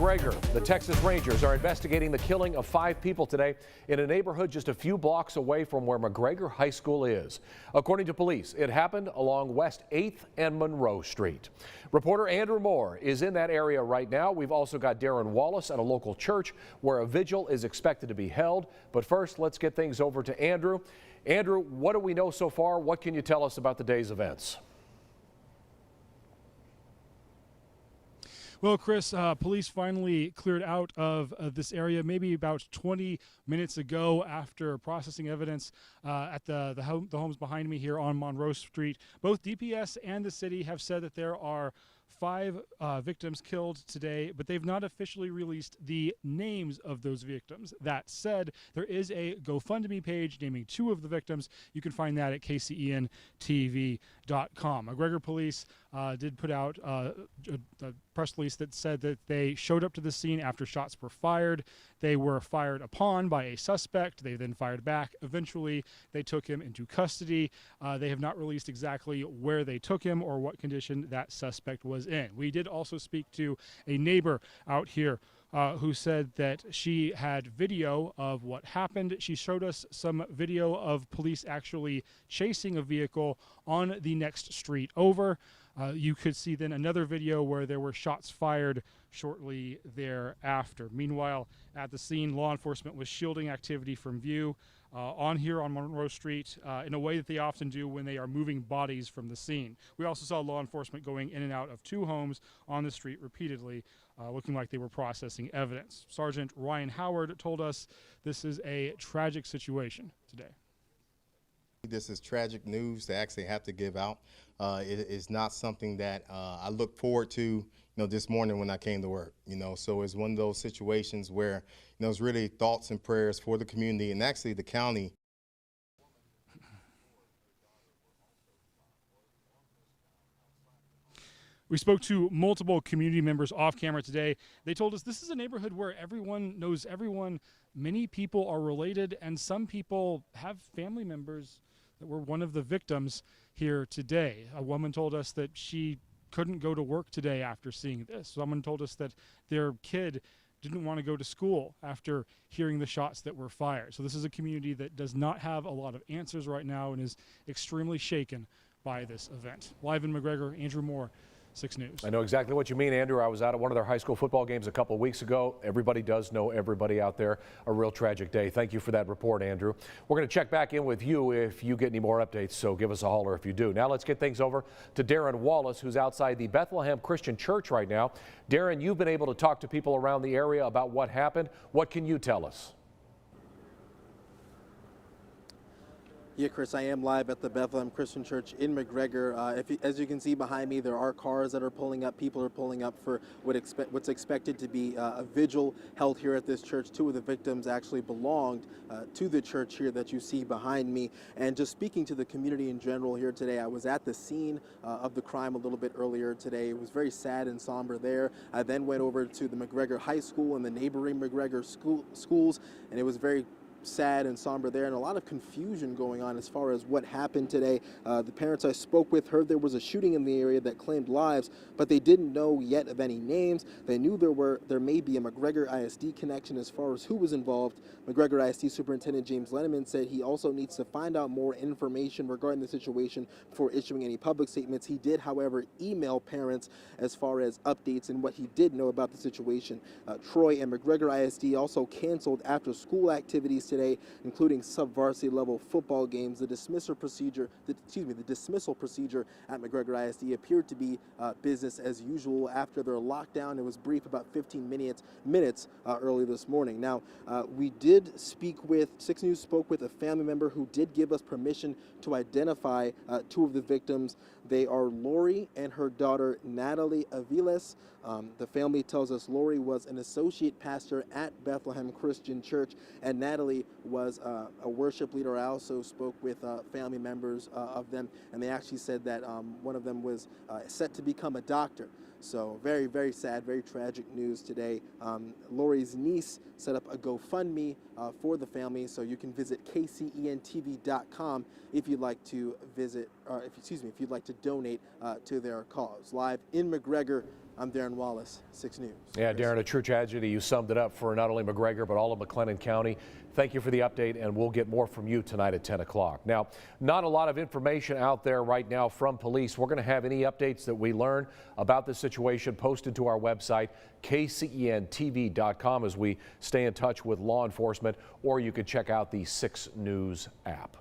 McGregor. The Texas Rangers are investigating the killing of 5 people today in a neighborhood just a few blocks away from where McGregor High School is. According to police, it happened along West 8th and Monroe Street. Reporter Andrew Moore is in that area right now. We've also got Darren Wallace at a local church where a vigil is expected to be held. But first, let's get things over to Andrew. Andrew, what do we know so far? What can you tell us about the day's events? Well, Chris, police finally cleared out of this area maybe about 20 minutes ago after processing evidence at the homes behind me here on Monroe Street. Both DPS and the city have said that there are 5 victims killed today, but they've not officially released the names of those victims. That said, there is a GoFundMe page naming 2 of the victims. You can find that at kcentv.com. McGregor police did put out a press release that said that they showed up to the scene after shots were fired. They were fired upon by a suspect. They then fired back. Eventually, they took him into custody. They have not released exactly where they took him or what condition that suspect was in. We did also speak to a neighbor out here who said that she had video of what happened. She showed us some video of police actually chasing a vehicle on the next street over. You could see then another video where there were shots fired shortly thereafter. Meanwhile, at the scene, law enforcement was shielding activity from view on Monroe Street in a way that they often do when they are moving bodies from the scene. We also saw law enforcement going in and out of 2 homes on the street repeatedly, looking like they were processing evidence. Sergeant Ryan Howard told us this is a tragic situation today. This is tragic news to actually have to give out. It is not something that I look forward to, this morning when I came to work. So it's one of those situations where, it's really thoughts and prayers for the community and actually the county. We spoke to multiple community members off camera today. They told us this is a neighborhood where everyone knows everyone. Many people are related, and some people have family members that were one of the victims here today. A woman told us that she couldn't go to work today after seeing this. Someone told us that their kid didn't want to go to school after hearing the shots that were fired. So this is a community that does not have a lot of answers right now and is extremely shaken by this event. Live in McGregor, Andrew Moore, 6 News. I know exactly what you mean, Andrew. I was out at one of their high school football games a couple of weeks ago. Everybody does know everybody out there. A real tragic day. Thank you for that report, Andrew. We're going to check back in with you if you get any more updates, so give us a holler if you do. Now let's get things over to Darren Wallace, who's outside the Bethlehem Christian Church right now. Darren, you've been able to talk to people around the area about what happened. What can you tell us? Yeah, Chris, I am live at the Bethlehem Christian Church in McGregor. As you can see behind me, there are cars that are pulling up. People are pulling up for what's expected to be a vigil held here at this church. 2 of the victims actually belonged to the church here that you see behind me. And just speaking to the community in general here today, I was at the scene of the crime a little bit earlier today. It was very sad and somber there. I then went over to the McGregor High School and the neighboring McGregor schools, and it was very sad and somber there, and a lot of confusion going on as far as what happened today. The parents I spoke with heard there was a shooting in the area that claimed lives, but they didn't know yet of any names. They knew there may be a McGregor ISD connection as far as who was involved. McGregor ISD Superintendent James Lenneman said he also needs to find out more information regarding the situation before issuing any public statements. He did, however, email parents as far as updates and what he did know about the situation. Troy and McGregor ISD also canceled after-school activities today, including sub-varsity level football games. The dismissal procedure at McGregor ISD appeared to be business as usual after their lockdown. It was brief, about 15 minutes early this morning. Now, we did speak with, 6 News spoke with a family member who did give us permission to identify 2 of the victims. They are Lori and her daughter, Natalie Aviles. The family tells us Lori was an associate pastor at Bethlehem Christian Church, and Natalie was a worship leader. I also spoke with family members of them, and they actually said that one of them was set to become a doctor. So very, very sad, very tragic news today. Lori's niece set up a GoFundMe for the family, so you can visit kcentv.com if you'd like to visit, if you'd like to donate to their cause. Live in McGregor, I'm Darren Wallace, 6 News. Yeah, Darren, a true tragedy. You summed it up for not only McGregor, but all of McLennan County. Thank you for the update, and we'll get more from you tonight at 10 o'clock. Now, not a lot of information out there right now from police. We're going to have any updates that we learn about this situation posted to our website, kcentv.com, as we stay in touch with law enforcement, or you could check out the 6 News app.